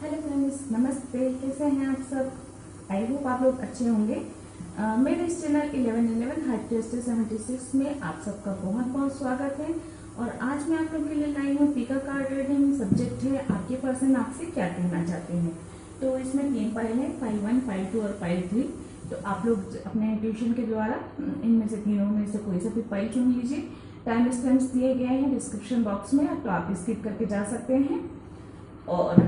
Hello friends, नमस्ते। कैसे हैं आप सब? आई होप आप लोग अच्छे होंगे। मेरे इस चैनल 1111 हार्ट टेस्ट 76 में आप सबका बहुत बहुत स्वागत है। और आज मैं आप लोगों के लिए लाई हूँ पीका कार्ड रीडिंग। सब्जेक्ट है आपके पर्सन आपसे क्या कहना चाहते हैं। तो इसमें 3 फाइल है, फाइल 1, फाइल 2 और फाइल 3। तो आप लोग अपने ट्यूशन के द्वारा इनमें से तीनों में से कोई सा भी फाइल चुन लीजिए। टाइम स्टैम्प्स दिए गए हैं डिस्क्रिप्शन बॉक्स में, तो आप स्किप करके जा सकते हैं। और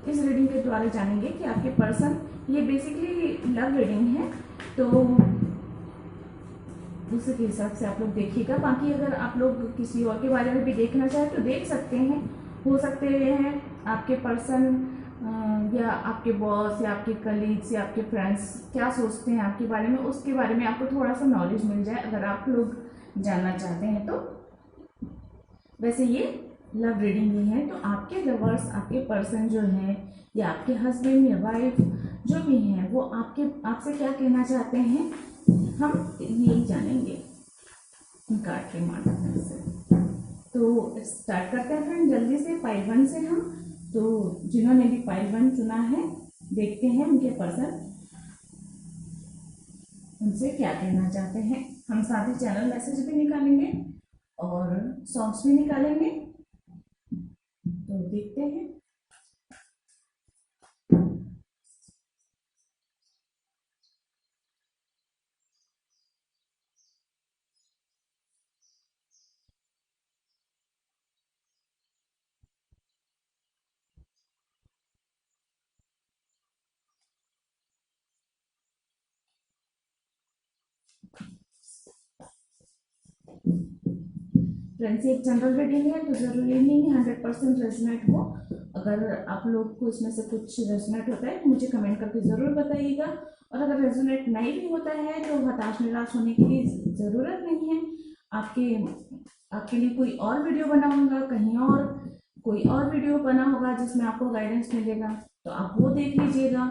इस रीडिंग के द्वारा जानेंगे कि आपके पर्सन, ये बेसिकली लव रीडिंग है, तो उसी के हिसाब से आप लोग देखिएगा। बाकी अगर आप लोग किसी और के बारे में भी देखना चाहें तो देख सकते हैं। हो सकते हैं आपके पर्सन या आपके बॉस या आपके कलीग्स या आपके फ्रेंड्स क्या सोचते हैं आपके बारे में, उसके बारे में आपको थोड़ा सा नॉलेज मिल जाए अगर आप लोग जानना चाहते हैं तो। वैसे ये लव रीडिंग ही है, तो आपके लवर्स, आपके पर्सन जो है या आपके हस्बैंड या वाइफ जो भी हैं, वो आपसे क्या कहना चाहते हैं, हम यही जानेंगे कार्ड के माध्यम से। तो स्टार्ट करते हैं फ्रेंड जल्दी से फाइल 1 से हम। तो जिन्होंने भी फाइल 1 चुना है, देखते हैं उनके पर्सन उनसे क्या कहना चाहते हैं। हम साथ ही चैनल मैसेज भी निकालेंगे और सॉन्ग्स भी निकालेंगे, तो देखते हैं। फ्रेंड्स, एक जनरल रीडिंग है, तो जरूरी नहीं है 100% रेजोनेट हो। अगर आप लोग को इसमें से कुछ रेजोनेट होता है तो मुझे कमेंट करके ज़रूर बताइएगा। और अगर रेजोनेट नहीं भी होता है तो हताश निराश होने की ज़रूरत नहीं है। आपके लिए कोई और वीडियो बनाऊंगा, कहीं और कोई और वीडियो बना होगा जिसमें आपको गाइडेंस मिलेगा, तो आप वो देख लीजिएगा।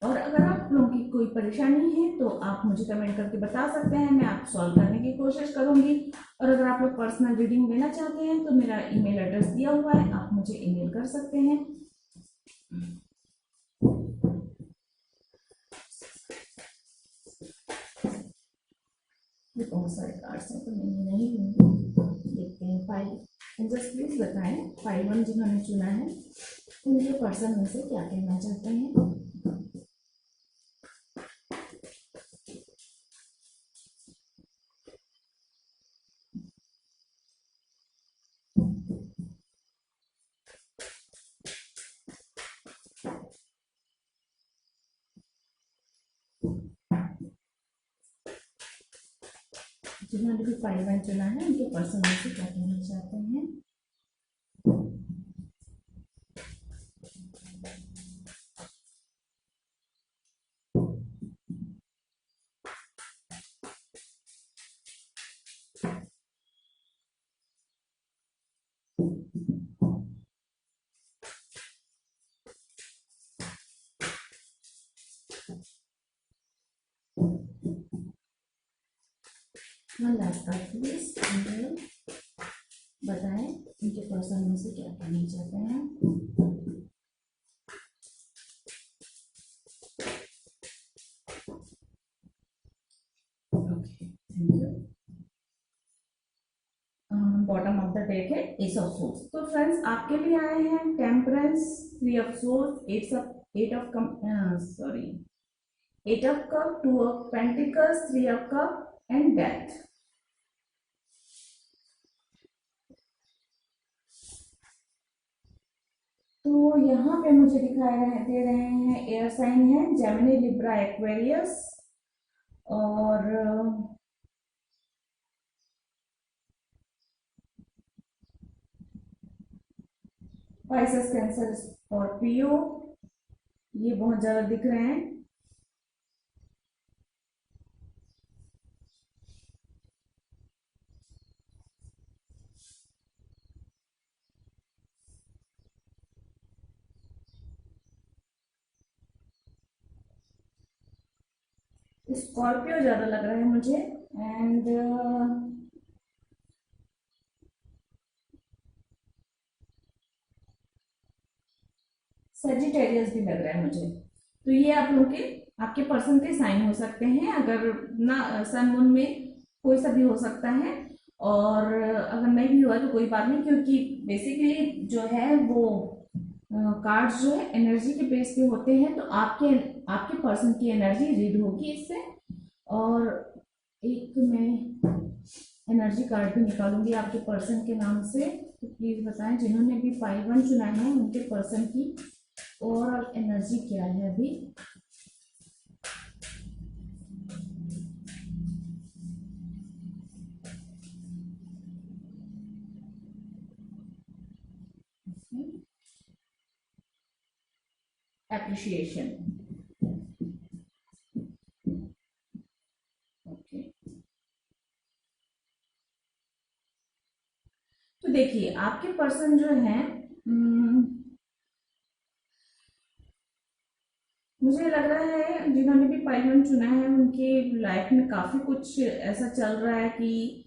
और अगर आप लोगों की कोई परेशानी है तो आप मुझे कमेंट करके बता सकते हैं, मैं आप सॉल्व करने की कोशिश करूंगी। और अगर आप लोग पर्सनल रीडिंग लेना चाहते हैं तो मेरा ईमेल एड्रेस दिया हुआ है, आप मुझे ईमेल कर सकते हैं। ये बहुत सारे कार्ड्स हैं तो मैं नहीं लूँगी। देखते हैं फाइल। जस्ट प्लीज बताएं फाइल 1 जिन्होंने चुना है उनके पर्सन में से क्या कहना चाहते हैं। जिन्होंने भी फाइल 1 चुना है उनके पर्सन में से क्या कहना चाहते हैं। लास्ट कार्ड प्लीज बताएं उनके पर्सन में से क्या कहना चाहते हैं। Okay, thank you. Bottom of the deck है एस ऑफ सोर्स। तो फ्रेंड्स आपके लिए आए हैं temperance, 3 of source, 8 of cup, 2 of pentacles, 3 of cup and death. तो यहाँ पे मुझे दे रहे हैं एयर साइन है जेमिनी, लिब्रा, एक्वेरियस और पाइसेस, कैंसर, स्कॉर्पियो, ये बहुत ज्यादा दिख रहे हैं। स्कॉर्पियो ज्यादा लग रहा है मुझे। एंड सेजिटेरियस भी लग रहा है मुझे। तो ये आप लोग के आपके पर्सन के साइन हो सकते हैं। अगर ना सन मून में कोई सा भी हो सकता है, और अगर नहीं भी हुआ तो कोई बात नहीं, क्योंकि बेसिकली जो है वो कार्ड्स जो है एनर्जी के बेस पे होते हैं। तो आपके आपके पर्सन की एनर्जी रीड होगी इससे। और एक मैं एनर्जी कार्ड भी निकालूंगी आपके पर्सन के नाम से। तो प्लीज बताएं जिन्होंने भी 5-1 चुना है उनके पर्सन की ओवरऑल एनर्जी क्या है अभी। एप्रिशिएशन। ओके, तो देखिए आपके पर्सन जो है, मुझे लग रहा है जिन्होंने भी पाइलट चुना है उनकी लाइफ में काफी कुछ ऐसा चल रहा है कि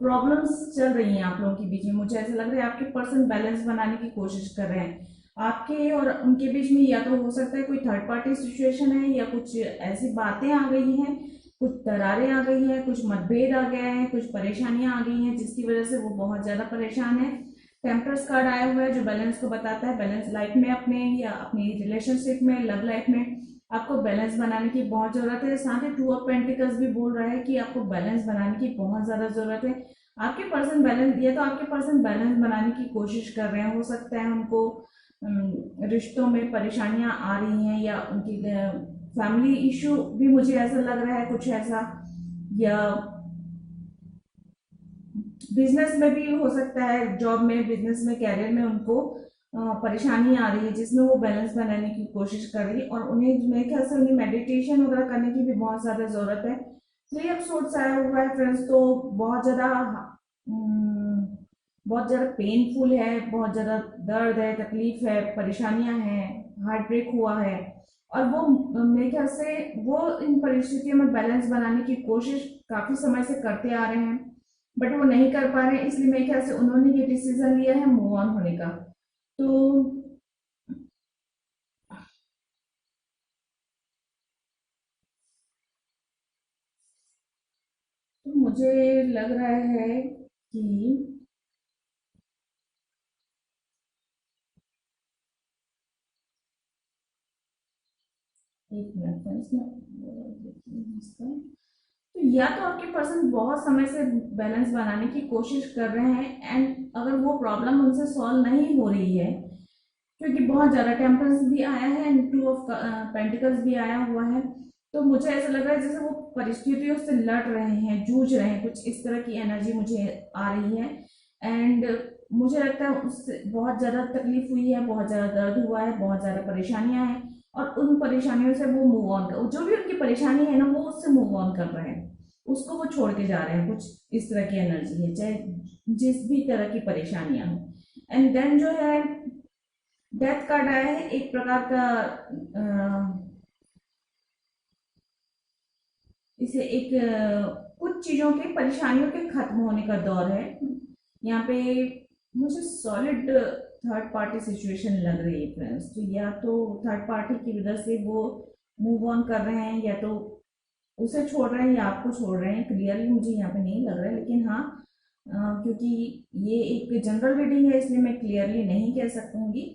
प्रॉब्लम्स चल रही हैं आप लोगों के बीच में। मुझे ऐसा लग रहा है आपके पर्सन बैलेंस बनाने की कोशिश कर रहे हैं। आपके और उनके बीच में या तो हो सकता है कोई थर्ड पार्टी सिचुएशन है, या कुछ ऐसी बातें आ गई हैं, कुछ दरारें आ गई हैं, कुछ मतभेद आ गए हैं, कुछ परेशानियां आ गई हैं जिसकी वजह से वो बहुत ज्यादा परेशान है। टेम्परस कार्ड आया हुआ है जो बैलेंस को बताता है। बैलेंस लाइफ में अपने या अपनी रिलेशनशिप में, लव लाइफ में आपको बैलेंस बनाने की बहुत जरूरत है। साथ ही 2 ऑफ पेंटिकल्स भी बोल रहा है कि आपको बैलेंस बनाने की बहुत ज्यादा जरूरत है। आपके पर्सन बैलेंस, या तो आपके पर्सन बैलेंस बनाने की कोशिश कर रहे हैं, हो सकता है उनको रिश्तों में परेशानियां आ रही हैं, या उनकी फैमिली इशू भी मुझे ऐसा लग रहा है कुछ ऐसा, या बिजनेस में भी हो सकता है, जॉब में, बिजनेस में, कैरियर में उनको परेशानी आ रही है जिसमें वो बैलेंस बनाने की कोशिश कर रही है। और उन्हें मेरे ख्याल से उन्हें मेडिटेशन वगैरह करने की भी बहुत ज्यादा जरूरत है। 3 ऑफ सोर्ड्स आया हुआ है फ्रेंड्स, तो बहुत ज्यादा बहुत ज्यादा पेनफुल है, बहुत ज्यादा दर्द है, तकलीफ है, परेशानियां हैं, हार्ट ब्रेक हुआ है। और वो मेरे ख्याल से वो इन परिस्थितियों में बैलेंस बनाने की कोशिश काफी समय से करते आ रहे हैं, बट वो नहीं कर पा रहे हैं। इसलिए मेरे ख्याल से उन्होंने ये डिसीजन लिया है मूव ऑन होने का। तो मुझे लग रहा है कि एक मिनट फ्रेंड्स, मैं देखती हूँ इसका। तो या तो आपके पर्सन बहुत समय से बैलेंस बनाने की कोशिश कर रहे हैं, एंड अगर वो प्रॉब्लम उनसे सॉल्व नहीं हो रही है, क्योंकि बहुत ज्यादा टेम्परेंस भी आया है एंड 2 ऑफ पेंटिकल्स भी आया हुआ है, तो मुझे ऐसा लग रहा है जैसे वो परिस्थितियों से लड़ रहे हैं, जूझ रहे हैं, कुछ इस तरह की एनर्जी मुझे आ रही है। एंड मुझे लगता है उससे बहुत ज्यादा तकलीफ हुई है, बहुत ज्यादा दर्द हुआ है, बहुत ज्यादा परेशानियां हैं, और उन परेशानियों से वो मूव ऑन कर, जो भी उनकी परेशानी है ना, वो उससे मूव ऑन कर रहे हैं, उसको वो छोड़ के जा रहे हैं। कुछ इस तरह की एनर्जी है, चाहे जिस भी तरह की परेशानियां हो। एंड देन जो है डेथ कार्ड आया है, एक प्रकार का इसे एक कुछ चीजों के, परेशानियों के खत्म होने का दौर है यहाँ पे। मुझे सॉलिड थर्ड पार्टी सिचुएशन लग रही है फ्रेंड्स। तो या तो थर्ड पार्टी की वजह से वो मूव ऑन कर रहे हैं, या तो उसे छोड़ रहे हैं, या आपको छोड़ रहे हैं। क्लियरली मुझे यहाँ पे नहीं लग रहा है, लेकिन हाँ क्योंकि ये एक जनरल रीडिंग है इसलिए मैं क्लियरली नहीं कह सकूंगी।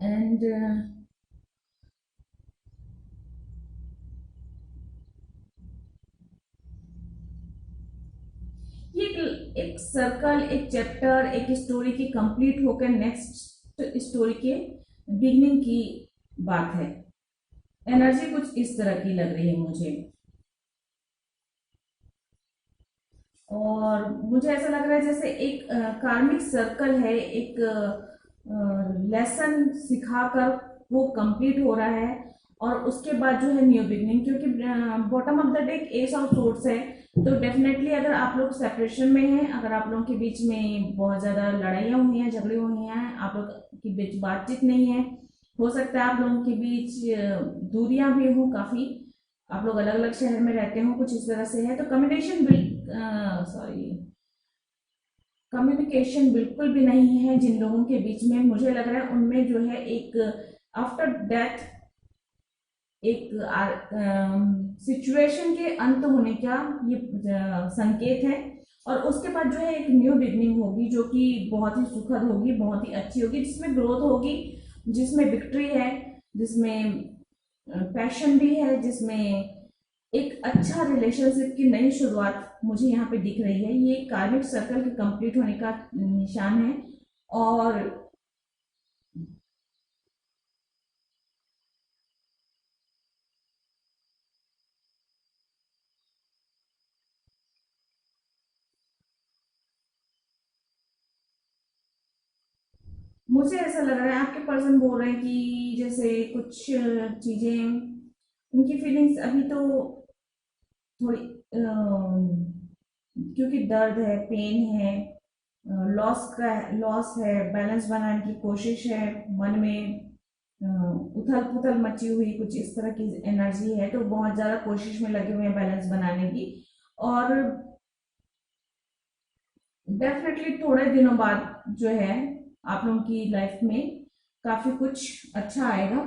एंड ये एक सर्कल, एक चैप्टर, एक स्टोरी की कंप्लीट होकर नेक्स्ट स्टोरी के बिगनिंग की बात है। एनर्जी कुछ इस तरह की लग रही है मुझे, और मुझे ऐसा लग रहा है जैसे एक कार्मिक सर्कल है, एक लेसन सिखाकर वो कंप्लीट हो रहा है, और उसके बाद जो है न्यू बिगनिंग। क्योंकि bottom of the deck S of swords है, तो डेफिनेटली अगर आप लोग सेपरेशन में हैं, अगर आप लोगों के बीच में बहुत ज्यादा लड़ाइयाँ हुई हैं, झगड़े हुए हैं, आप लोग के बीच बातचीत नहीं है, हो सकता है आप लोगों के बीच दूरियां भी हो काफी, आप लोग अलग अलग शहर में रहते हो, कुछ इस तरह से है। तो कम्युनिकेशन बिल्ड, सॉरी, कम्युनिकेशन बिल्कुल भी नहीं है जिन लोगों के बीच में। मुझे लग रहा है उनमें जो है एक आफ्टर डेथ एक सिचुएशन के अंत होने का ये संकेत है। और उसके बाद जो है एक न्यू बिगनिंग होगी जो कि बहुत ही सुखद होगी, बहुत ही अच्छी होगी, जिसमें ग्रोथ होगी, जिसमें विक्ट्री है, जिसमें पैशन भी है, जिसमें एक अच्छा रिलेशनशिप की नई शुरुआत मुझे यहाँ पे दिख रही है। ये कार्मिक सर्कल के कंप्लीट होने का निशान है। और मुझे ऐसा लग रहा है आपके पर्सन बोल रहे हैं कि जैसे कुछ चीजें, उनकी फीलिंग्स अभी तो थोड़ी क्योंकि दर्द है, पेन है, लॉस है, बैलेंस बनाने की कोशिश है, मन में उथल पुथल मची हुई कुछ इस तरह की एनर्जी है, तो बहुत ज़्यादा कोशिश में लगे हुए हैं बैलेंस बनाने की। और डेफिनेटली थोड़े दिनों बाद जो है आप लोगों की लाइफ में काफ़ी कुछ अच्छा आएगा।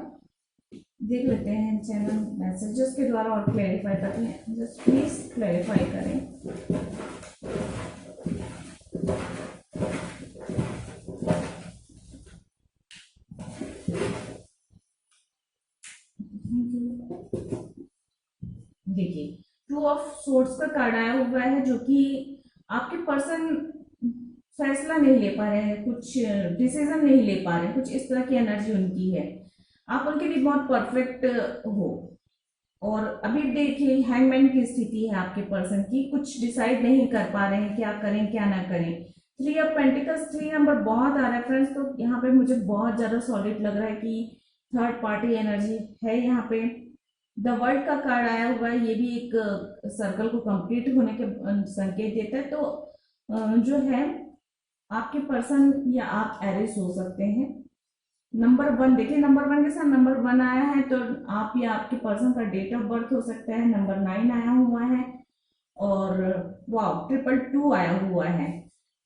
देख लेते हैं चैनल मैसेजेस के द्वारा और क्लेरिफाई करते हैं। जस्ट प्लीज क्लेरिफाई करें। देखिए, टू ऑफ सोर्ड्स का कार्ड आया हुआ है जो कि आपके पर्सन फैसला नहीं ले पा रहे हैं, कुछ डिसीजन नहीं ले पा रहे हैं, कुछ इस तरह की एनर्जी उनकी है। आप उनके लिए बहुत परफेक्ट हो। और अभी देखिए हैंगमैन की स्थिति है आपके पर्सन की, कुछ डिसाइड नहीं कर पा रहे हैं क्या करें क्या ना करें। 3 ऑफ पेंटिकल्स 3 नंबर बहुत आ रहा है फ्रेंड्स, तो यहाँ पे मुझे बहुत ज्यादा सॉलिड लग रहा है कि थर्ड पार्टी एनर्जी है यहाँ पे। द वर्ल्ड का कार्ड आया हुआ है, ये भी एक सर्कल को कंप्लीट होने के संकेत देता है। तो जो है आपके पर्सन या आप एरिस हो सकते हैं। नंबर 1 देखिए, नंबर 1 के साथ नंबर 1 आया है, तो आप या आपके पर्सन का डेट ऑफ बर्थ हो सकता है। नंबर 9 आया हुआ है और वाओ 222 आया हुआ है।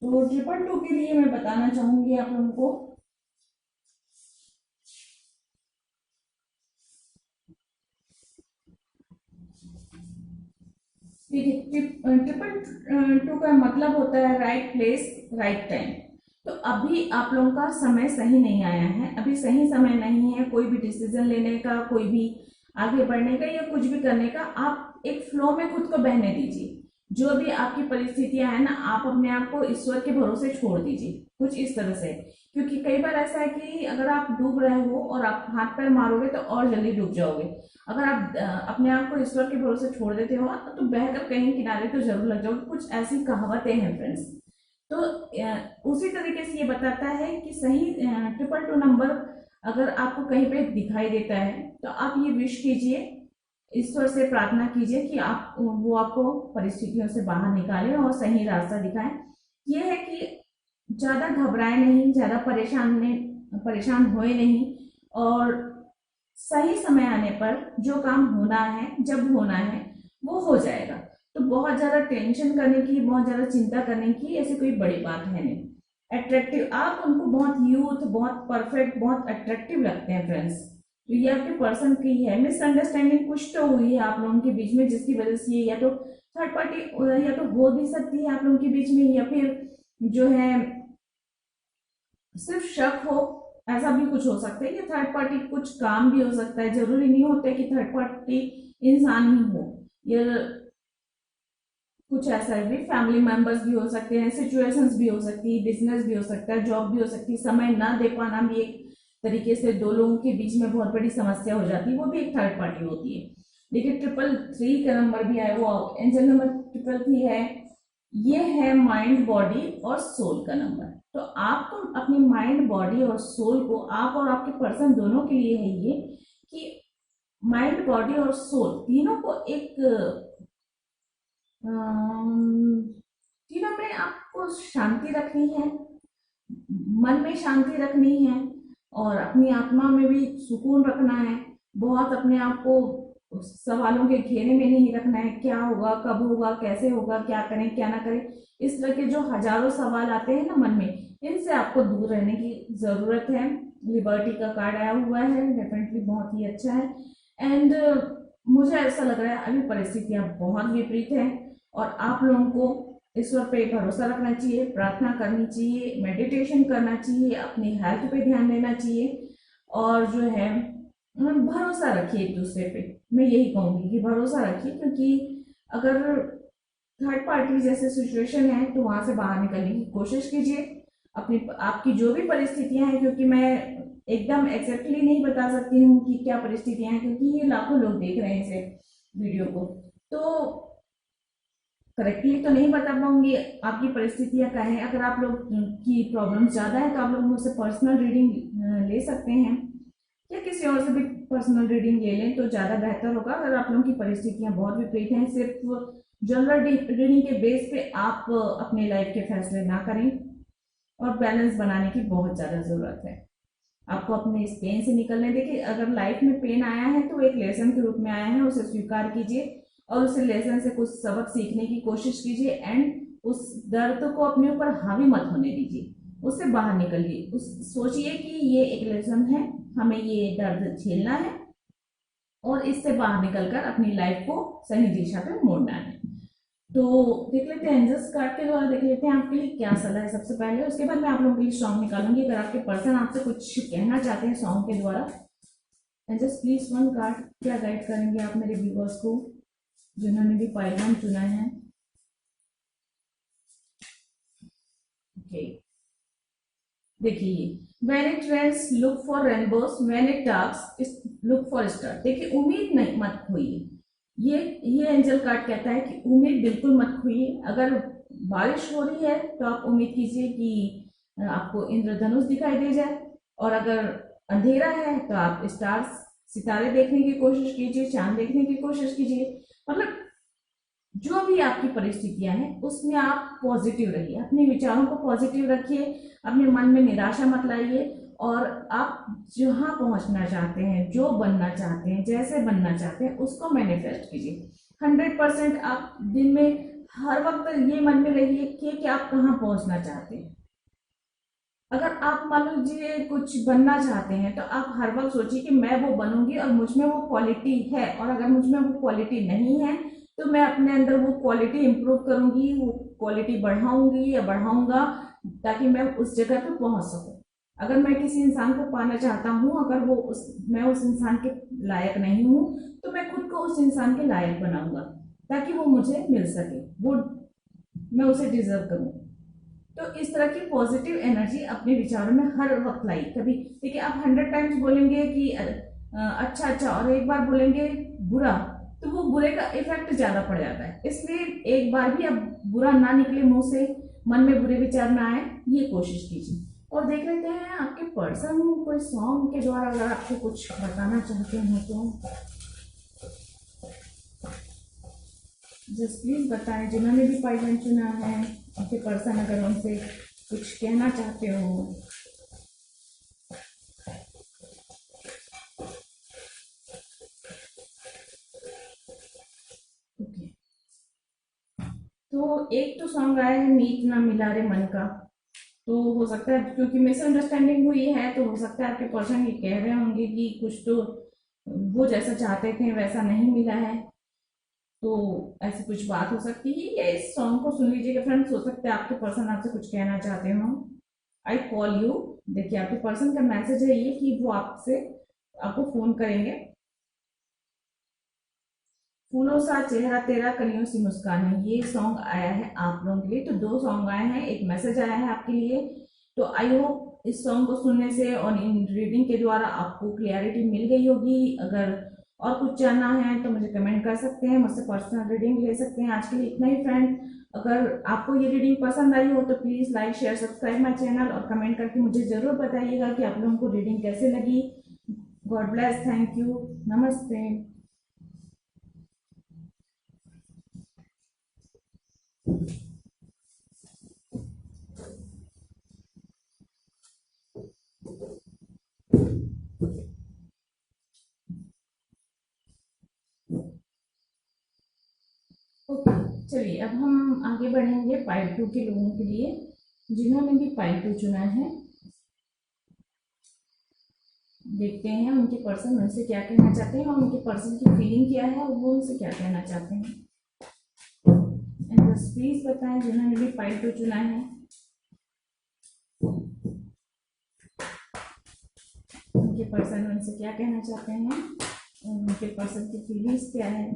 तो 222 के लिए मैं बताना चाहूंगी आप लोगों को, ट्रिपल टू का मतलब होता है राइट प्लेस राइट टाइम। तो अभी आप लोगों का समय सही नहीं आया है, अभी सही समय नहीं है कोई भी डिसीजन लेने का, कोई भी आगे बढ़ने का या कुछ भी करने का। आप एक फ्लो में खुद को बहने दीजिए। जो भी आपकी परिस्थितियां है ना, आप अपने आप को ईश्वर के भरोसे छोड़ दीजिए, कुछ इस तरह से। क्योंकि कई बार ऐसा है कि अगर आप डूब रहे हो और आप हाथ पैर मारोगे तो और जल्दी डूब जाओगे। अगर आप अपने आप को ईश्वर के भरोसे छोड़ देते हो तो बहकर कहीं किनारे तो जरूर लग जाओगे, कुछ ऐसी कहावतें हैं फ्रेंड्स। तो उसी तरीके से ये बताता है कि सही 222 नंबर अगर आपको कहीं पे दिखाई देता है तो आप ये विश कीजिए, ईश्वर से प्रार्थना कीजिए कि आप वो आपको परिस्थितियों से बाहर निकालें और सही रास्ता दिखाएं। ये है कि ज्यादा घबराए नहीं, ज्यादा परेशान होए नहीं, और सही समय आने पर जो काम होना है जब होना है वो हो जाएगा। तो बहुत ज्यादा टेंशन करने की, बहुत ज्यादा चिंता करने की ऐसी कोई बड़ी बात है नहीं। अट्रैक्टिव, आप उनको बहुत यूथ, बहुत परफेक्ट, बहुत अट्रैक्टिव लगते हैं फ्रेंड्स। तो ये आपके पर्सन की है। मिसअंडरस्टैंडिंग कुछ तो हुई है आप लोगों के बीच में, जिसकी वजह से या तो थर्ड पार्टी या तो हो भी सकती है आप लोगों के बीच में, या फिर जो है सिर्फ शक हो, ऐसा भी कुछ हो सकता है कि थर्ड पार्टी कुछ काम भी हो सकता है। जरूरी नहीं होता है कि थर्ड पार्टी इंसान ही हो, या कुछ ऐसा भी फैमिली मेंबर्स भी हो सकते हैं, सिचुएशंस भी हो सकती है, बिजनेस भी हो सकता है, जॉब भी हो सकती है। समय ना दे पाना भी एक तरीके से दो लोगों के बीच में बहुत बड़ी समस्या हो जाती है, वो भी एक थर्ड पार्टी होती है। देखिए 333 का नंबर भी आया, वो एंजल नंबर 333 है। ये है माइंड, बॉडी और सोल का नंबर। तो आपको अपनी माइंड, बॉडी और सोल को, आप और आपके पर्सन दोनों के लिए है ये कि माइंड, बॉडी और सोल तीनों को एक तीनों में आपको शांति रखनी है, मन में शांति रखनी है और अपनी आत्मा में भी सुकून रखना है। बहुत अपने आप को सवालों के घेरे में नहीं रखना है, क्या होगा, कब होगा, कैसे होगा, क्या करें क्या ना करें, इस तरह के जो हजारों सवाल आते हैं ना मन में, इनसे आपको दूर रहने की जरूरत है। लिबर्टी का कार्ड आया हुआ है, डेफिनेटली बहुत ही अच्छा है। एंड मुझे ऐसा लग रहा है अभी परिस्थितियां बहुत विपरीत हैं और आप लोगों को ईश्वर पे भरोसा रखना चाहिए, प्रार्थना करनी चाहिए, मेडिटेशन करना चाहिए, अपनी हेल्थ पे ध्यान देना चाहिए और जो है भरोसा रखिए एक दूसरे पे। मैं यही कहूंगी कि भरोसा रखिए, क्योंकि अगर थर्ड पार्टी जैसे सिचुएशन है तो वहां से बाहर निकलने की कोशिश कीजिए। अपनी आपकी जो भी परिस्थितियां हैं, क्योंकि मैं एकदम एग्जैक्टली नहीं बता सकती हूँ कि क्या परिस्थितियां हैं, क्योंकि ये लाखों लोग देख रहे हैं इसे वीडियो को, तो करेक्टली तो नहीं बता पाऊंगी आपकी परिस्थितियां क्या है। अगर आप लोग की प्रॉब्लम ज्यादा है तो आप लोग मुझसे पर्सनल रीडिंग ले सकते हैं या किसी और से भी पर्सनल रीडिंग ले लें तो ज्यादा बेहतर होगा। अगर आप लोगों की परिस्थितियां बहुत विपरीत हैं, सिर्फ जनरल रीडिंग के बेस पे आप अपने लाइफ के फैसले ना करें और बैलेंस बनाने की बहुत ज्यादा जरूरत है आपको अपने इस पेन से निकलने। देखिए, अगर लाइफ में पेन आया है तो एक लेसन के रूप में आया है, उसे स्वीकार कीजिए और उस लेसन से कुछ सबक सीखने की कोशिश कीजिए एंड उस दर्द को अपने ऊपर हावी मत होने दीजिए, उससे बाहर निकलिए। उस सोचिए कि ये एक लेसन है, हमें ये दर्द झेलना है और इससे बाहर निकलकर अपनी लाइफ को सही दिशा पे मोड़ना है। तो देख लेते हैं एंजल्स कार्ड के द्वारा, देख लेते हैं आपके लिए क्या सलाह है सबसे पहले, उसके बाद मैं आप लोगों के लिए सॉन्ग निकालूंगी। अगर आपके पर्सन आपसे कुछ कहना चाहते हैं सॉन्ग के द्वारा, एंजल्स प्लीज वन कार्ड, क्या गाइड करेंगे आप मेरे व्यूअर्स को जिन्होंने भी पाइलम चुना है। ओके, देखिए, when it rains look for rainbows, when it darks look for star. देखिए, उम्मीद नहीं मत खोइए। ये एंजल कार्ड कहता है कि उम्मीद बिल्कुल मत खोइए। अगर बारिश हो रही है तो आप उम्मीद कीजिए कि आपको इंद्रधनुष दिखाई दे जाए, और अगर अंधेरा है तो आप स्टार्स, सितारे देखने की कोशिश कीजिए, चांद देखने की कोशिश कीजिए। मतलब जो भी आपकी परिस्थितियां हैं उसमें आप पॉजिटिव रहिए, अपने विचारों को पॉजिटिव रखिए, अपने मन में निराशा मत लाइए और आप जहां पहुंचना चाहते हैं, जो बनना चाहते हैं, जैसे बनना चाहते हैं उसको मैनिफेस्ट कीजिए। 100% आप दिन में हर वक्त ये मन में रहिए कि आप कहाँ पहुंचना चाहते हैं। अगर आप मान लीजिए कुछ बनना चाहते हैं तो आप हर वक्त सोचिए कि मैं वो बनूंगी और मुझ में वो क्वालिटी है, और अगर मुझ में वो क्वालिटी नहीं है तो मैं अपने अंदर वो क्वालिटी इंप्रूव करूंगी, वो क्वालिटी बढ़ाऊंगी या बढ़ाऊंगा ताकि मैं उस जगह पे पहुंच सकूं। अगर मैं किसी इंसान को पाना चाहता हूं, अगर मैं उस इंसान के लायक नहीं हूं तो मैं खुद को उस इंसान के लायक बनाऊंगा ताकि वो मुझे मिल सके, वो मैं उसे डिजर्व करूं। तो इस तरह की पॉजिटिव एनर्जी अपने विचारों में हर वक्त लाई। कभी देखिए, आप 100 टाइम्स बोलेंगे कि अच्छा अच्छा और एक बार बोलेंगे बुरा, तो वो बुरे का इफेक्ट ज्यादा पड़ जाता है। इसलिए एक बार भी अब बुरा ना निकले मुंह से, मन में बुरे विचार ना आए, ये कोशिश कीजिए। और देख लेते हैं आपके पर्सन कोई सॉन्ग के द्वारा अगर आपको कुछ बताना चाहते हैं तो जस्ट प्लीज बताएं। जिन्होंने भी पाइलन चुना है, आपके पर्सन अगर उनसे कुछ कहना चाहते हो। ओके, तो एक तो सॉन्ग आया है मीत ना मिला रे मन का। तो हो सकता है क्योंकि मिसअंडरस्टैंडिंग हुई है तो हो सकता है आपके पर्सन ये कह रहे होंगे कि कुछ तो वो जैसा चाहते थे वैसा नहीं मिला है, तो ऐसी कुछ बात हो सकती है। या इस सॉन्ग को सुन लीजिएगा फ्रेंड्स, हो सकता है आपके पर्सन आपसे कुछ कहना चाहते हो। आई कॉल यू, देखिए आपके पर्सन का मैसेज है ये कि वो आपसे आपको फोन करेंगे। फूलों सा चेहरा तेरा, कलियों सी मुस्कान है, ये सॉन्ग आया है आप लोगों के लिए। तो दो सॉन्ग आए हैं, एक मैसेज आया है आपके लिए। तो आई होप इस सॉन्ग को सुनने से और इन रीडिंग के द्वारा आपको क्लियरिटी मिल गई होगी। अगर और कुछ जानना है तो मुझे कमेंट कर सकते हैं, मुझसे पर्सनल रीडिंग ले सकते हैं। आज के लिए इतना ही फ्रेंड। अगर आपको ये रीडिंग पसंद आई हो तो please like share subscribe my channel और कमेंट करके मुझे जरूर बताइएगा कि आप लोगों को रीडिंग कैसे लगी। गॉड ब्लेस, थैंक यू, नमस्ते। अब हम आगे बढ़ेंगे पाइल 2 के लोगों के लिए, जिन्होंने भी पाइल 2 चुना है। देखते हैं उनके पर्सन उनसे क्या कहना चाहते हैं और उनके पर्सन की फीलिंग क्या है और वो उनसे क्या कहना चाहते हैं। एंड बस प्लीज बताएं जिन्होंने भी पाइल 2 चुना है, उनके पर्सन उनसे क्या कहना चाहते हैं और उनके पर्सन की फीलिंग्स क्या है।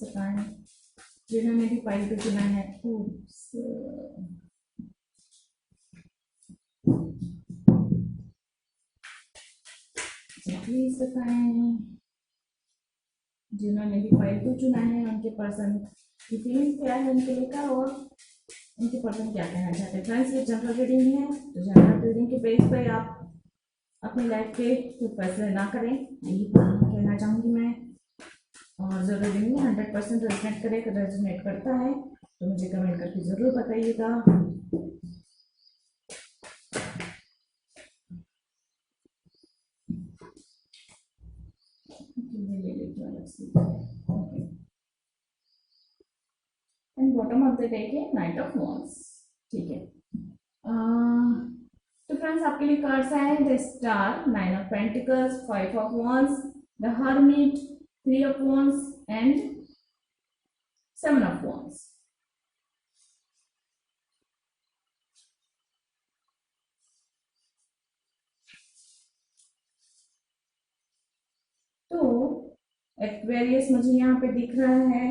बताएं जिन्होंने भी पाइल 2 चुना है। प्लीज बताएं जिन्होंने भी पाइल 2 चुना है, उनके पर्सन की फीलिंग क्या है उनके लेकर और उनके पर्सन क्या कहना चाहते हैं। फ्रेंड्स, ये जनरल रीडिंग है, तो जनरल रीडिंग के बेस पर आप अपनी लाइफ के कोई फैसले ना करें, यही कहना चाहूँगी मैं। और जो रीडिंग में 100% रेजोनेट करता है तो मुझे कमेंट करके ज़रूर बताइएगा। And bottom of the deck है नाइट ऑफ वॉन्ड्स। ठीक है, तो फ्रेंड्स आपके लिए कार्ड्स आए the star, 9 of pentacles, 5 of wands, the hermit, 3 of wands and 7 of wands. तो एक्वेरियस मुझे यहाँ पे दिख रहा है,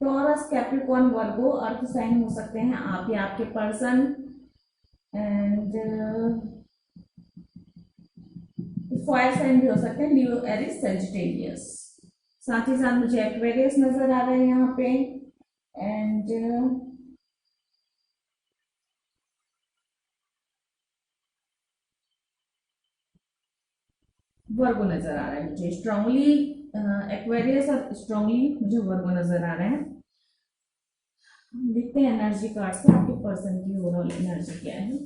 टॉरस, कैप्रिकॉर्न, वर्गो अर्थ साइन हो सकते हैं आप या आपके पर्सन, एंड फायर साइन भी हो सकते हैं, लियो, एरिस, सेजिटेरियस। साथ ही साथ मुझे एक्वेरियस नजर आ रहा है यहाँ पे, एंड वर्गो नजर आ रहा है मुझे स्ट्रांगली। एक्वेरियस और स्ट्रांगली मुझे वर्गो नजर आ रहे हैं। देखते हैं एनर्जी कार्ड से आपके पर्सन की ओवरऑल एनर्जी क्या है।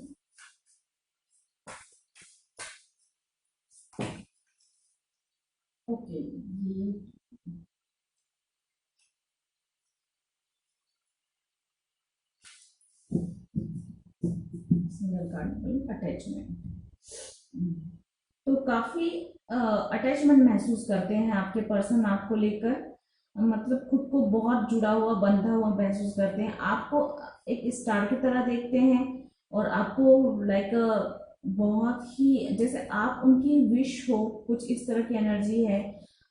ओके, ये सिंगल कार्ड अटैचमेंट, तो काफी अटैचमेंट महसूस करते हैं आपके पर्सन आपको लेकर, मतलब खुद को बहुत जुड़ा हुआ बंधा हुआ महसूस करते हैं, आपको एक स्टार की तरह देखते हैं और आपको लाइक बहुत ही जैसे आप उनकी विश हो, कुछ इस तरह की एनर्जी है।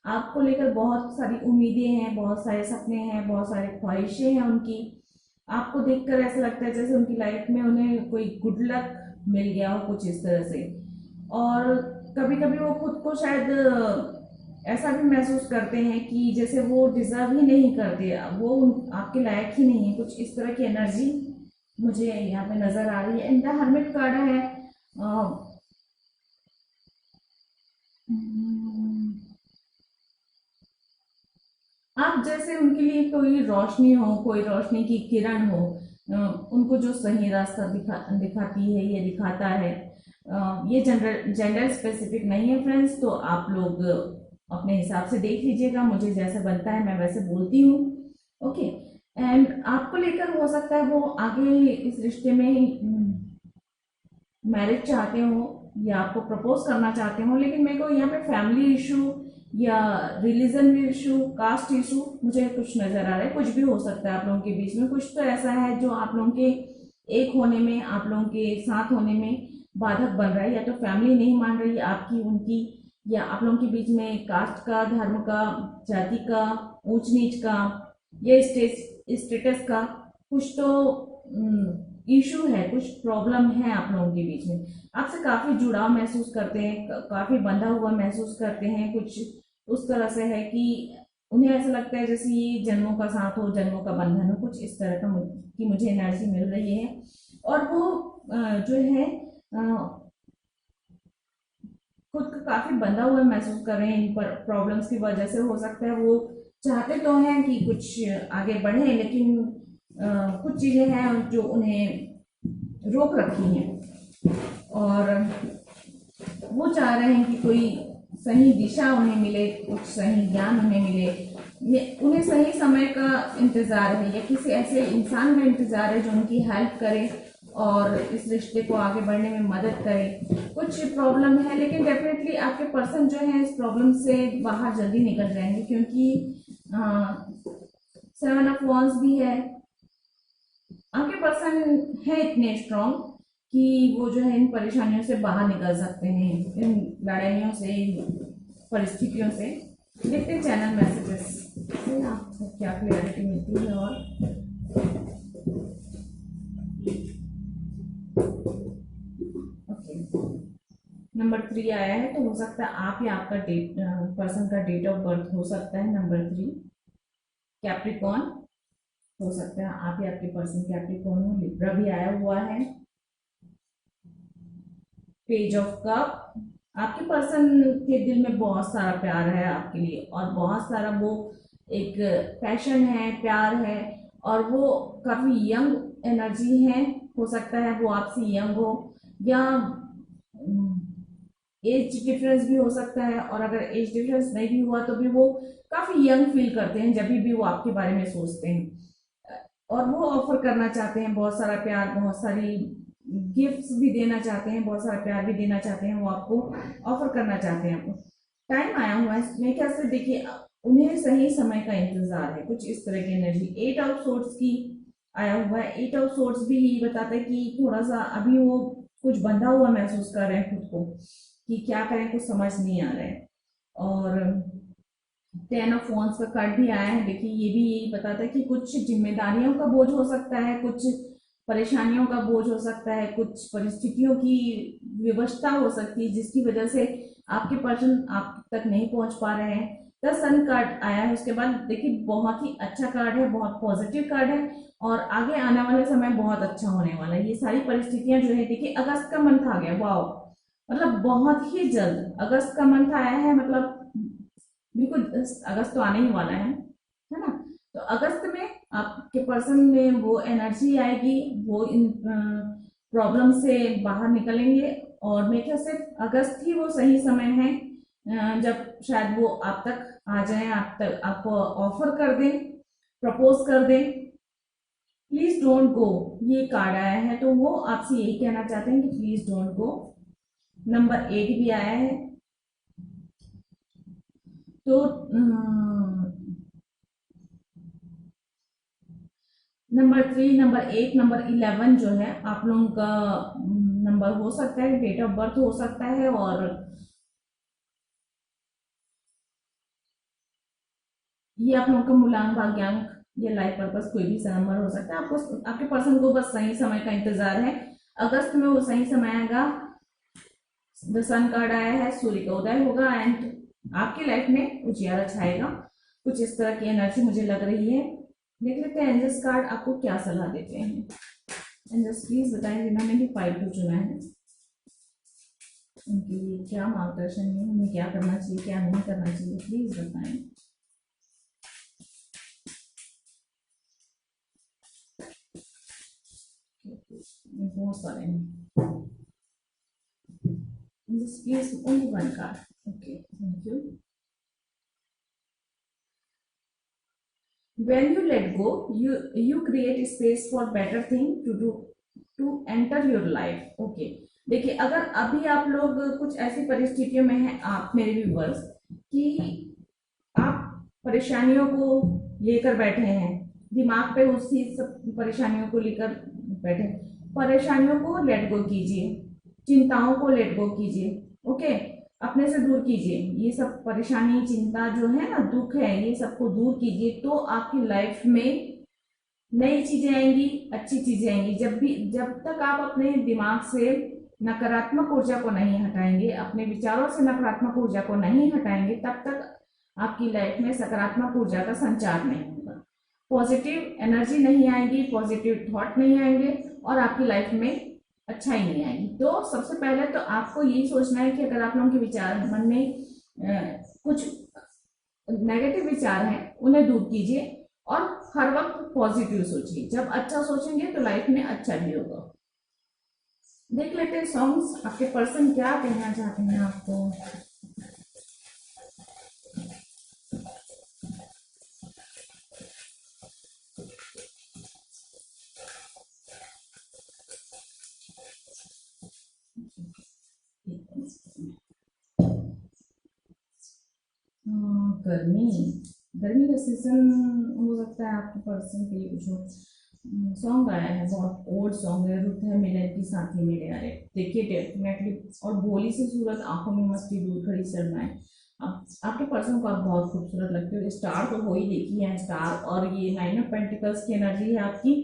आपको लेकर बहुत सारी उम्मीदें हैं, बहुत सारे सपने हैं, बहुत सारे ख्वाहिशें हैं उनकी। आपको देखकर ऐसा लगता है जैसे उनकी लाइफ में उन्हें कोई गुड लक मिल गया हो, कुछ इस तरह से। और कभी कभी वो खुद को शायद ऐसा भी महसूस करते हैं कि जैसे वो डिजर्व ही नहीं करते, वो आपके लायक ही नहीं है, कुछ इस तरह की एनर्जी मुझे यहाँ पे नजर आ रही है। एंड द हर्मिट कार्ड है, आप जैसे उनके लिए कोई रोशनी हो, कोई रोशनी की किरण हो, उनको जो सही रास्ता दिखाती है, ये दिखाता है। ये जेंडर स्पेसिफिक नहीं है फ्रेंड्स, तो आप लोग अपने हिसाब से देख लीजिएगा, मुझे जैसा बनता है मैं वैसे बोलती हूँ। ओके, एंड आपको लेकर हो सकता है वो आगे इस रिश्ते में मैरिज चाहते हो या आपको प्रपोज करना चाहते हो, लेकिन मेरे को यहाँ पे फैमिली इशू या रिलीजन इशू, कास्ट इशू मुझे कुछ नजर आ रहा है। कुछ भी हो सकता है आप लोगों के बीच में, कुछ तो ऐसा है जो आप लोगों के एक होने में, आप लोगों के साथ होने में बाधक बन रहा है। या तो फैमिली नहीं मान रही आपकी उनकी, या आप लोगों के बीच में कास्ट का, धर्म का, जाति का, ऊंच नीच का, या स्टेटस का कुछ तो इशू है, कुछ प्रॉब्लम है आप लोगों के बीच में। आपसे काफी जुड़ाव महसूस करते हैं, काफी बंधा हुआ महसूस करते हैं, कुछ उस तरह से है कि उन्हें ऐसा लगता है जैसे ये जन्मों का साथ हो, जन्मों का बंधन हो, कुछ इस तरह का की मुझे एनर्जी मिल रही है। और वो जो है खुद को काफी बंधा हुआ महसूस कर रहे हैं इन पर प्रॉब्लम्स की वजह से। हो सकता है वो चाहते तो हैं कि कुछ आगे बढ़े, लेकिन कुछ चीजें हैं जो उन्हें रोक रखी हैं, और वो चाह रहे हैं कि कोई सही दिशा उन्हें मिले, कुछ सही ज्ञान उन्हें मिले, उन्हें सही समय का इंतज़ार है या किसी ऐसे इंसान का इंतज़ार है जो उनकी हेल्प करे और इस रिश्ते को आगे बढ़ने में मदद करे। कुछ प्रॉब्लम है, लेकिन डेफिनेटली आपके पर्सन जो है इस प्रॉब्लम से बाहर जल्दी निकल जाएंगे, क्योंकि 7 ऑफ वॉन्ड्स भी है। आपके पर्सन है इतने स्ट्रॉन्ग कि वो जो है इन परेशानियों से बाहर निकल सकते हैं, इन लड़ाइयों से, इन परिस्थितियों से। देखते हैं चैनल मैसेजेस से आपको क्या क्लियरिटी मिलती है। और ओके, नंबर 3 आया है, तो हो सकता है आप या आपका पर्सन का डेट ऑफ बर्थ हो सकता है नंबर 3 कैप्रिकॉर्न हो सकता है, आप या आपके पर्सन कैप्रिकॉर्न हो। लिब्रा भी आया हुआ है, पेज ऑफ कप। आपके पर्सन के दिल में बहुत सारा प्यार है आपके लिए, और बहुत सारा वो एक पैशन है, प्यार है, और वो काफ़ी यंग एनर्जी है। हो सकता है वो आपसे यंग हो, या एज डिफरेंस भी हो सकता है, और अगर एज डिफरेंस नहीं भी हुआ तो भी वो काफ़ी यंग फील करते हैं जब भी वो आपके बारे में सोचते हैं, और वो ऑफर करना चाहते हैं बहुत सारा प्यार, बहुत सारी गिफ्ट्स भी देना चाहते हैं, बहुत सारा प्यार भी देना चाहते हैं, वो आपको ऑफर करना चाहते हैं। टाइम आया हुआ है मेरे ख्याल से, देखिए उन्हें सही समय का इंतजार है, कुछ इस तरह की एनर्जी। 8 ऑफ सोर्ड्स की आया हुआ है। 8 ऑफ सोर्ड्स भी यही बताता है कि थोड़ा सा अभी वो कुछ बंधा हुआ महसूस कर रहे हैं खुद को, कि क्या करें, कुछ समझ नहीं आ रहा है। और 10 ऑफ वॉन्ड्स का कार्ड भी आया है। देखिए ये भी यही बताता है कि कुछ जिम्मेदारियों का बोझ हो सकता है, कुछ परेशानियों का बोझ हो सकता है, कुछ परिस्थितियों की विवशता हो सकती है जिसकी वजह से आपके पर्सन आप तक नहीं पहुंच पा रहे हैं। द सन कार्ड आया है उसके बाद। देखिए बहुत ही अच्छा कार्ड है, बहुत पॉजिटिव कार्ड है, और आगे आने वाले समय बहुत अच्छा होने वाला है। ये सारी परिस्थितियां जो है, देखिए अगस्त का मंथ आ गया, वाओ, मतलब बहुत ही जल्द अगस्त का मंथ आया है, मतलब बिल्कुल अगस्त तो आने ही वाला है ना। तो अगस्त में आपके पर्सन में वो एनर्जी आएगी, वो इन प्रॉब्लम से बाहर निकलेंगे, और मेरे ख्याल से अगस्त ही वो सही समय है जब शायद वो आप तक आ जाए, आप तक आपको ऑफर कर दें, प्रपोज कर दें। प्लीज डोंट गो, ये कार्ड आया है, तो वो आपसे यही कहना चाहते हैं कि प्लीज डोंट गो। नंबर 8 भी आया है, तो नंबर 3, नंबर 8, नंबर 11 जो है आप लोगों का नंबर हो सकता है, डेट ऑफ बर्थ हो सकता है, और ये आप लोगों का मूलांक, भाग्यांक, ये लाइफ पर्पस कोई भी सा नंबर हो सकता है। आपको आपके पर्सन को बस सही समय का इंतजार है, अगस्त में वो सही समय आएगा। द सन कार्ड आया है, सूर्य का उदय होगा, एंड आपकी लाइफ में उजियारा छाएगा। कुछ इस तरह की एनर्जी मुझे लग रही है। देख लेते हैं एंजल्स कार्ड आपको क्या सलाह देते हैं। एंजल्स प्लीज बताएं, जिन्होंने भी 5 को चुना है उनके लिए क्या मार्गदर्शन है, उन्हें क्या करना चाहिए, क्या नहीं करना चाहिए, प्लीज बताएं। बहुत सारे हैं, please only one card. Okay, thank you. When you let go, you create space for better thing to do, to enter your life. Okay, देखिए अगर अभी आप लोग कुछ ऐसी परिस्थितियों में हैं, आप मेरे व्यूवर्स, कि आप परेशानियों को लेकर बैठे हैं, दिमाग पे उसी सब परेशानियों को लेकर बैठे, परेशानियों को लेट गो कीजिए, चिंताओं को लेट गो कीजिए। ओके, अपने से दूर कीजिए ये सब परेशानी, चिंता जो है ना, दुख है, ये सबको दूर कीजिए, तो आपकी लाइफ में नई चीजें आएंगी, अच्छी चीजें आएंगी। जब तक आप अपने दिमाग से नकारात्मक ऊर्जा को नहीं हटाएंगे, अपने विचारों से नकारात्मक ऊर्जा को नहीं हटाएंगे, तब तक आपकी लाइफ में सकारात्मक ऊर्जा का संचार नहीं होगा, पॉजिटिव एनर्जी नहीं आएगी, पॉजिटिव थॉट नहीं आएंगे, और आपकी लाइफ में अच्छा ही नहीं आएगी। तो सबसे पहले तो आपको यही सोचना है कि अगर आप लोगों के विचार मन में कुछ नेगेटिव विचार हैं उन्हें दूर कीजिए, और हर वक्त पॉजिटिव सोचिए। जब अच्छा सोचेंगे तो लाइफ में अच्छा भी होगा। देख लेते हैं सॉन्ग्स आपके पर्सन क्या कहना चाहते हैं आपको। गर्मी, गर्मी का सीजन हो सकता है आपके पर्सन के लिए। कुछ सॉन्ग आया है, बहुत ओल्ड सॉन्ग है, रुत है मिलन की साथी मेरे यारे। देखिए डेफिनेटली, और भोली सी सूरत आंखों में मस्ती दूर खड़ी शर्माए। आपके पर्सन को आप बहुत खूबसूरत लगते हो। स्टार तो हो ही, देखी है स्टार, और ये 9 ऑफ पेंटिकल्स की एनर्जी है आपकी।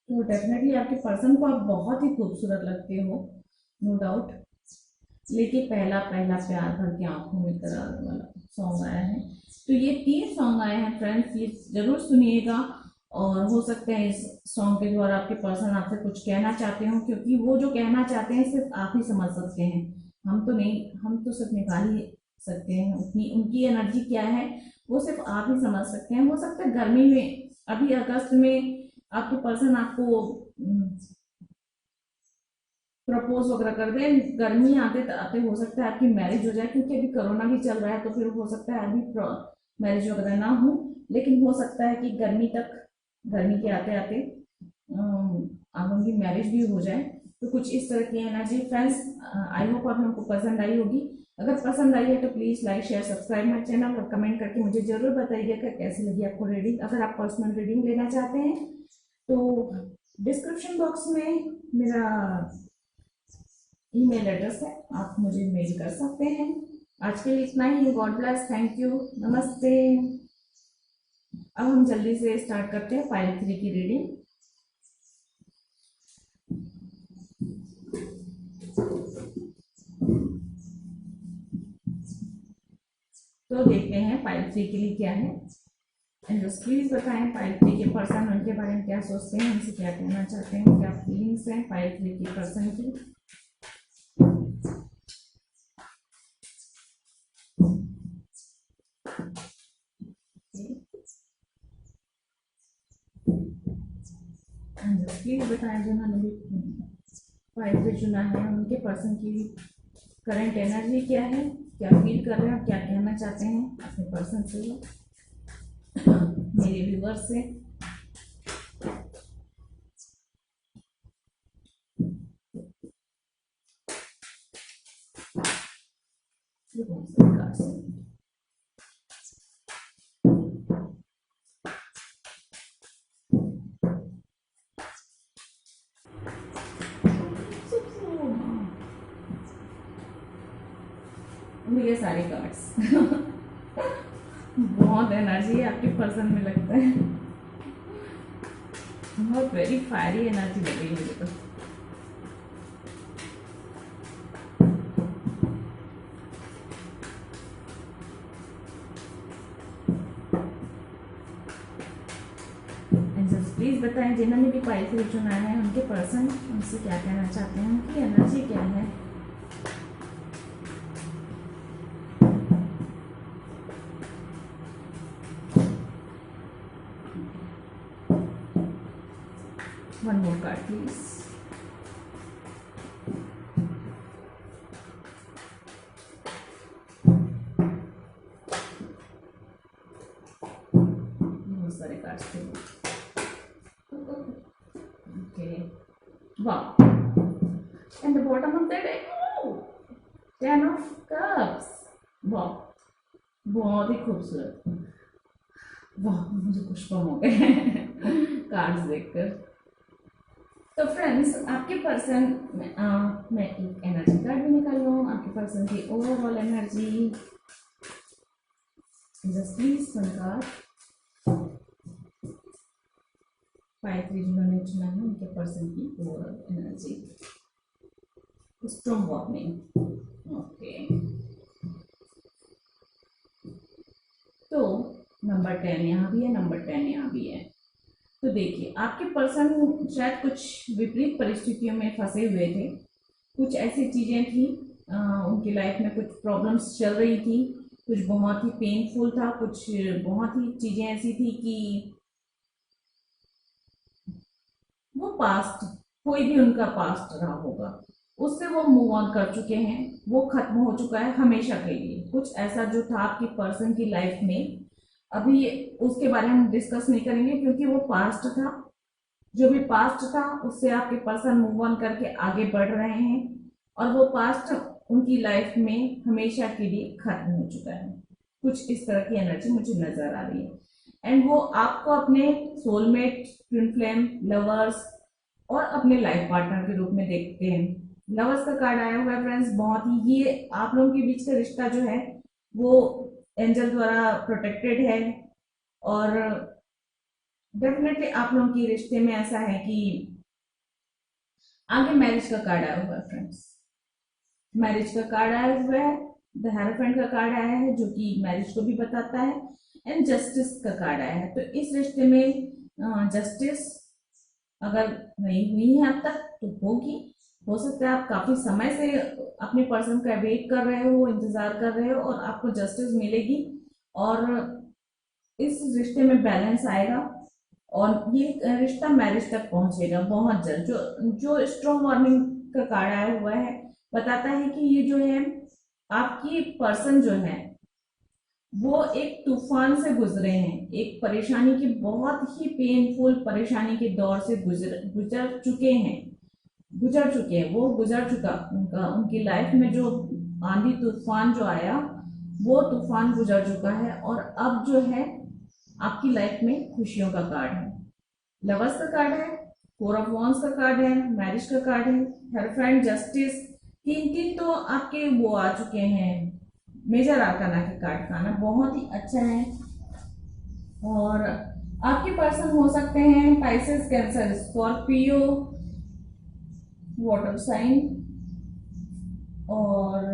तो डेफिनेटली आपके पर्सन को आप बहुत ही खूबसूरत लगते हो, नो डाउट। लेकिन पहला पहला प्यार भर के आंखों में करार वाला सॉन्ग आया है। तो ये 3 सॉन्ग आए हैं फ्रेंड्स, ये जरूर सुनिएगा। और हो सकता है इस सॉन्ग के द्वारा आपके पर्सन आपसे कुछ कहना चाहते हो, क्योंकि वो जो कहना चाहते हैं सिर्फ आप ही समझ सकते हैं। हम तो नहीं, हम तो सिर्फ निकाल ही सकते हैं उनकी उनकी एनर्जी क्या है, वो सिर्फ आप ही समझ सकते हैं। हो सकता है गर्मी में, अभी अगस्त में आपके पर्सन आपको प्रपोज वगैरह कर दे। गर्मी आते आते हो सकता है आपकी मैरिज हो जाए, क्योंकि अभी कोरोना भी चल रहा है, तो फिर हो सकता है अभी मैरिज वगैरह ना हो। लेकिन हो सकता है कि गर्मी तक, गर्मी के आते आते आप उनकी मैरिज भी हो जाए। तो कुछ इस तरह की एनर्जी फ्रेंड्स। आई होप आप लोगों को पसंद आई होगी। अगर पसंद आई है तो please like share subscribe my channel, और कमेंट करके मुझे जरूर बताइएगा कि कैसी लगी आपको रीडिंग। अगर आप पर्सनल रीडिंग लेना चाहते हैं तो डिस्क्रिप्शन बॉक्स में मेरा ईमेल एड्रेस है, आप मुझे मेल कर सकते हैं। आज के लिए इतना ही। गॉड ब्लेस, थैंक यू, नमस्ते। अब हम जल्दी से स्टार्ट करते हैं फाइल 3 की रीडिंग। तो देखते हैं फाइल 3 के लिए क्या है। एंजल्स प्लीज बताएं फाइल 3 के पर्सन उनके बारे में क्या सोचते हैं, उनसे क्या कहना चाहते हैं, क्या फीलिंग्स हैं फाइल 3 के पर्सन की। प्लीज बताएं जिन्होंने भी फाइल पे चुना है, उनके पर्सन की करंट एनर्जी क्या है, क्या फील कर रहे हैं, क्या कहना चाहते हैं अपने पर्सन से, मेरे व्यूअर्स से। ये सारे कार्ड्स बहुत एनर्जी है आपके पर्सन में, लगता है बहुत वेरी फायरी एनर्जी लग रही है मुझे तो। प्लीज बताएं जिन्होंने भी फाइल 3 चुना है, उनके पर्सन उनसे क्या कहना चाहते हैं, उनकी एनर्जी क्या है। One more card, please. बहुत सारे कार्ड्स थे। Okay. Wow. And the bottom of the deck, oh, 10 of Cups. Wow. बहुत ही खूबसूरत। वाह, मुझे पुष्पम हो गए कार्ड्स देखकर। तो फ्रेंड्स, आपके पर्सन मैं एक एनर्जी कार्ड भी निकाल रहा हूँ आपके पर्सन की overall energy. Just please one card. File 3 जिन्होंने चुना है, उनके पर्सन की overall energy. Strong warning. Okay, तो नंबर 10 यहाँ भी है, नंबर 10 यहाँ भी है। तो देखिए, आपके पर्सन शायद कुछ विपरीत परिस्थितियों में फंसे हुए थे। कुछ ऐसी चीज़ें थी उनकी लाइफ में, कुछ प्रॉब्लम्स चल रही थी, कुछ बहुत ही पेनफुल था, कुछ बहुत ही चीज़ें ऐसी थी कि वो पास्ट कोई भी उनका पास्ट रहा होगा, उससे वो मूव ऑन कर चुके हैं, वो खत्म हो चुका है हमेशा के लिए। कुछ ऐसा जो था आपकी पर्सन की लाइफ में, अभी उसके बारे में हम डिस्कस नहीं करेंगे क्योंकि वो पास्ट था। जो भी पास्ट था उससे आपके पर्सन मूव ऑन करके आगे बढ़ रहे हैं और वो पास्ट उनकी लाइफ में हमेशा के लिए खत्म हो चुका है। कुछ इस तरह की एनर्जी मुझे नजर आ रही है एंड वो आपको अपने सोलमेट, ट्विन फ्लेम, लवर्स और अपने लाइफ पार्टनर के रूप में देखते हैं। लवर्स का कार्ड आया हुआ है फ्रेंड्स, बहुत ही ये आप लोगों के बीच का रिश्ता जो है वो एंजल द्वारा प्रोटेक्टेड है और डेफिनेटली आप लोगों के रिश्ते में ऐसा है कि आगे मैरिज का कार्ड आया हुआ है फ्रेंड्स। मैरिज का कार्ड आया हुआ है, द हेरोफेंट का कार्ड आया है जो कि मैरिज को भी बताता है एंड जस्टिस का कार्ड आया है। तो इस रिश्ते में जस्टिस अगर नहीं हुई है अब तक तो होगी। हो सकता है आप काफी समय से अपने पर्सन का वेट कर रहे हो, इंतजार कर रहे हो और आपको जस्टिस मिलेगी और इस रिश्ते में बैलेंस आएगा और ये रिश्ता मैरिज तक पहुंचेगा बहुत जल्द। जो स्ट्रॉन्ग वार्निंग का कार्ड आया हुआ है बताता है कि ये जो है आपकी पर्सन जो है वो एक तूफान से गुजरे हैं, एक परेशानी की, बहुत ही पेनफुल परेशानी के दौर से गुजर चुके हैं, वो गुजर चुका उनका, उनकी लाइफ में जो आंधी तूफान जो आया वो तूफान गुजर चुका है और अब जो है आपकी लाइफ में खुशियों का कार्ड है। लवर्स का कार्ड है, फोर ऑफ वॉन्ड्स का कार्ड है, मैरिज का कार्ड है, हेरोफेंट, जस्टिस, तीन तीन तो आपके वो आ चुके हैं मेजर आर्काना के कार्ड का ना, बहुत ही अच्छा है। और आपके पर्सन हो सकते हैं Pisces, Cancer, Scorpio, water sign और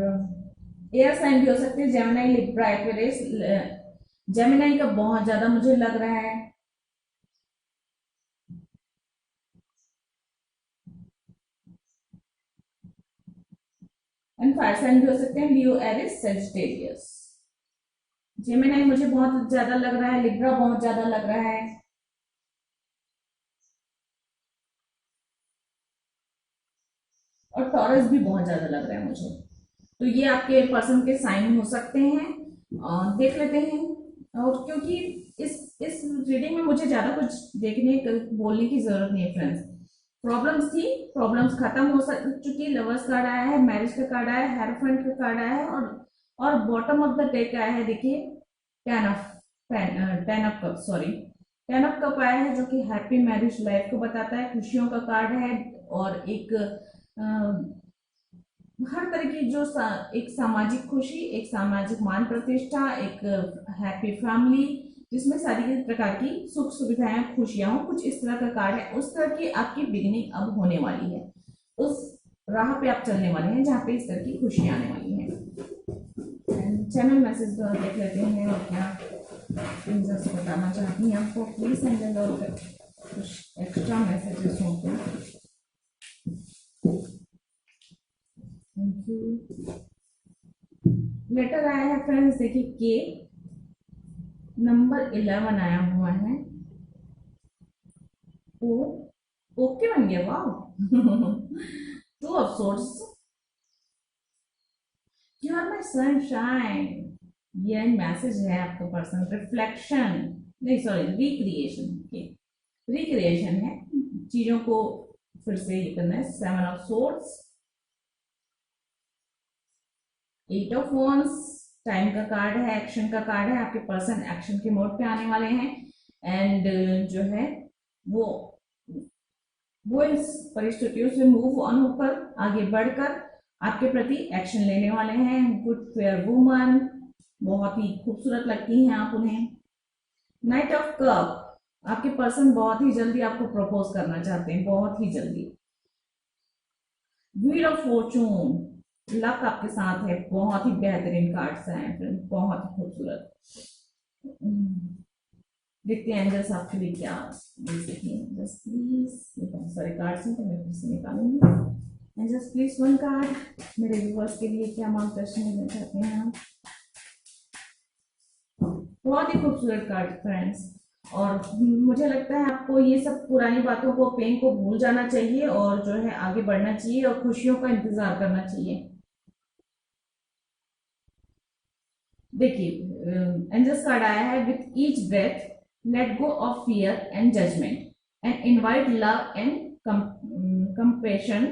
एयर साइन भी हो सकते हैं, जेमिनी, लिब्रा, एक्वेरियस। जेमिनी का बहुत ज्यादा मुझे लग रहा है एंड फायर साइन भी हो सकते हैं, लियो, एरिस, सेजिटेरियस। जेमिनी मुझे बहुत ज्यादा लग रहा है, लिब्रा बहुत ज्यादा लग रहा है और टॉरस भी बहुत ज्यादा लग रहा है मुझे। तो ये आपके पर्सन के साइन हो सकते हैं, देख लेते हैं। और क्योंकि इस रीडिंग में मुझे ज्यादा कुछ बोलने की जरूरत नहीं है फ्रेंड्स। प्रॉब्लम्स थी, प्रॉब्लम्स खत्म हो चुकी। लवर्स कार्ड आया है, मैरिज का कार्ड आया है, हेरोफेंट का कार्ड आया है और बॉटम ऑफ द डेक आया है, देखिए ten of cup, sorry, ten of cup आया है जो कि हैप्पी मैरिज लाइफ को बताता है, खुशियों का कार्ड है और एक हर तरह की जो एक सामाजिक खुशी, एक सामाजिक मान प्रतिष्ठा, एक हैप्पी फैमिली जिसमें सारी प्रकार की सुख सुविधाएं, खुशियां हो, कुछ इस तरह का कार्ड है। उस तरह की आपकी बिगिनिंग अब होने वाली है, उस राह पे आप चलने वाले हैं जहाँ पे इस तरह की खुशियां आने वाली हैं। चैनल मैसेज देख लेते हैं और क्या एंजल्स बताना चाहती हैं आपको, प्लीज एंजल और कुछ एक्स्ट्रा मैसेजेस हो तो। Thank you. लेटर आया है फ्रेंड्स, देखिए के नंबर 11 आया हुआ है, ओ ओके बन गया, वाह। Two of swords, you are my sunshine, ये मैसेज है आपका पर्सन रिफ्लेक्शन, नहीं सॉरी रिक्रिएशन के, रिक्रिएशन है, चीजों को फिर से ये करना है। Seven of swords, eight of wands, time का कार्ड है, एक्शन का कार्ड है, आपके पर्सन एक्शन के मोड पे आने वाले हैं एंड जो है वो इस परिस्थितियों से मूव ऑन होकर आगे बढ़कर आपके प्रति एक्शन लेने वाले हैं। गुड फेयर वुमन, बहुत ही खूबसूरत लगती हैं आप उन्हें। नाइट ऑफ कप, आपके पर्सन बहुत ही जल्दी आपको प्रपोज करना चाहते हैं, बहुत ही जल्दी। व्हील ऑफ फॉर्चून, लक आपके साथ है, बहुत ही बेहतरीन कार्ड्स हैं फ्रेंड, बहुत ही खूबसूरत। देखते हैं एंजल्स आपके लिए क्या दे सकें। एंजल्स प्लीज, ये बहुत सारे कार्ड्स हैं तो मैं फिर से निकालूंगी। एंजल्स प्लीज वन कार्ड मेरे व्यूअर्स के लिए, क्या मार्गदर्शन देना चाहते हैं आप। बहुत ही खूबसूरत कार्ड फ्रेंड्स, और मुझे लगता है आपको ये सब पुरानी बातों को, पेन को भूल जाना चाहिए और जो है आगे बढ़ना चाहिए और खुशियों का इंतजार करना चाहिए। देखिए, एंजल्स कार्ड आया है, with each breath let go of fear and judgement and invite love and compassion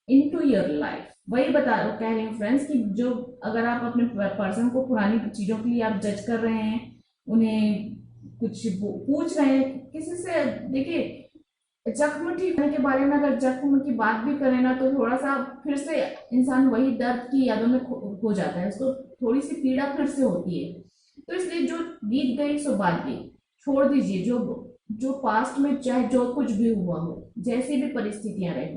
into your life. वही कह रही हूँ फ्रेंड्स कि जो अगर आप अपने पर्सन को पुरानी चीजों के लिए आप जज कर रहे हैं, उन्हें कुछ पूछ रहे हैं किसी से, देखिए जख्म ठीक होने के बारे में अगर जख्म की बात भी करें ना, तो थोड़ा सा फिर से इंसान वही दर्द की यादों में खो जाता है, उसको थोड़ी सी पीड़ा फिर से होती है। तो इसलिए जो बीत गई सो बात गई, छोड़ दीजिए। जो जो पास्ट में चाहे जो कुछ भी हुआ हो, जैसी भी परिस्थितियां रही,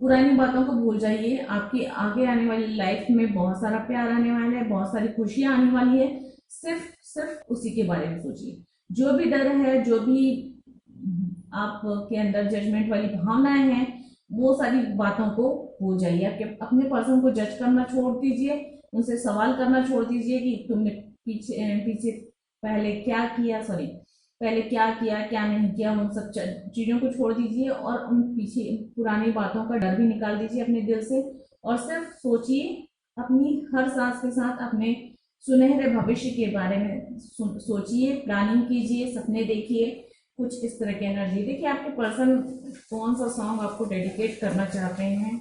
पुरानी बातों को भूल जाइए। आपकी आगे आने वाली लाइफ में बहुत सारा प्यार आने वाला है, बहुत सारी खुशियां आने वाली है। सिर्फ सिर्फ उसी के बारे में सोचिए। जो भी डर है, जो भी आपके अंदर जजमेंट वाली भावनाएं हैं, वो सारी बातों को भूल जाइए। आपके अपने पर्सन को जज करना छोड़ दीजिए, उनसे सवाल करना छोड़ दीजिए कि तुमने पीछे पीछे पहले क्या किया, सॉरी पहले क्या किया क्या नहीं किया, उन सब चीजों को छोड़ दीजिए और उन पीछे पुरानी बातों का डर भी निकाल दीजिए अपने दिल से। और सिर्फ सोचिए, अपनी हर सांस के साथ अपने सुनहरे भविष्य के बारे में सोचिए, प्लानिंग कीजिए, सपने देखिए। कुछ इस तरह की एनर्जी देखिए। आपके पर्सन कौन सा सॉन्ग आपको डेडिकेट करना चाहते हैं,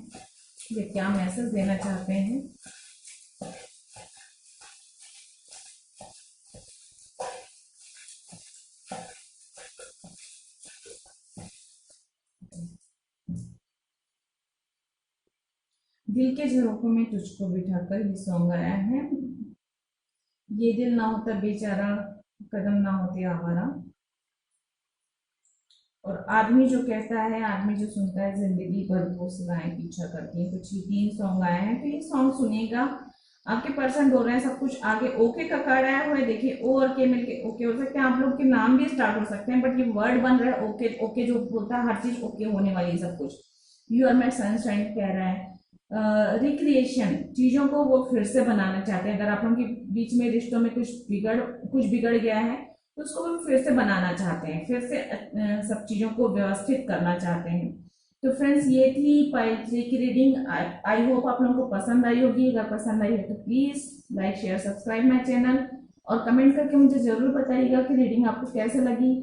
ये क्या मैसेज देना चाहते हैं। दिल के झरोखों में तुझको बिठाकर, ये सॉन्ग आया है। ये दिल ना होता बेचारा, कदम ना होते आवारा। और आदमी जो कहता है, आदमी जो सुनता है, जिंदगी भर वो सदाएं पीछा करती है। कुछ ही 3 सॉन्ग आए हैं, तो ये सॉन्ग सुनिएगा। आपके पर्सन बोल रहे हैं सब कुछ आगे ओके का कार्ड आया हुआ है। देखिए ओ और के मिलके ओके हो सकते हैं, आप लोग के नाम भी स्टार्ट हो सकते हैं, बट ये वर्ड बन रहा है ओके। ओके जो होता है हर चीज ओके होने वाली है, सब कुछ। यू आर माई सनशाइन कह रहा है। रिक्रिएशन, चीजों को वो फिर से बनाना चाहते हैं। अगर आप लोगों के बीच में रिश्तों में कुछ बिगड़ गया है, तो उसको वो फिर से बनाना चाहते हैं, फिर से सब चीजों को व्यवस्थित करना चाहते हैं। तो फ्रेंड्स, ये थी पाइल की रीडिंग। आई होप आप लोगों को पसंद आई होगी। अगर पसंद आई हो तो please like share subscribe my channel, और कमेंट करके मुझे जरूर बताइएगा कि रीडिंग आपको कैसे लगी।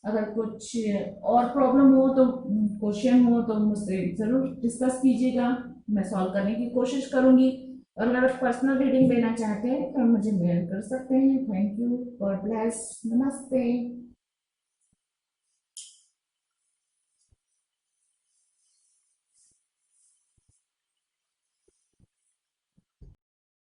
अगर कुछ और प्रॉब्लम हो तो, क्वेश्चन हो तो मुझसे जरूर डिस्कस कीजिएगा, मैं सॉल्व करने की कोशिश करूंगी। और अगर आप पर्सनल रीडिंग लेना चाहते हैं तो मुझे मेल कर सकते हैं। थैंक यू, गॉड ब्लेस, नमस्ते।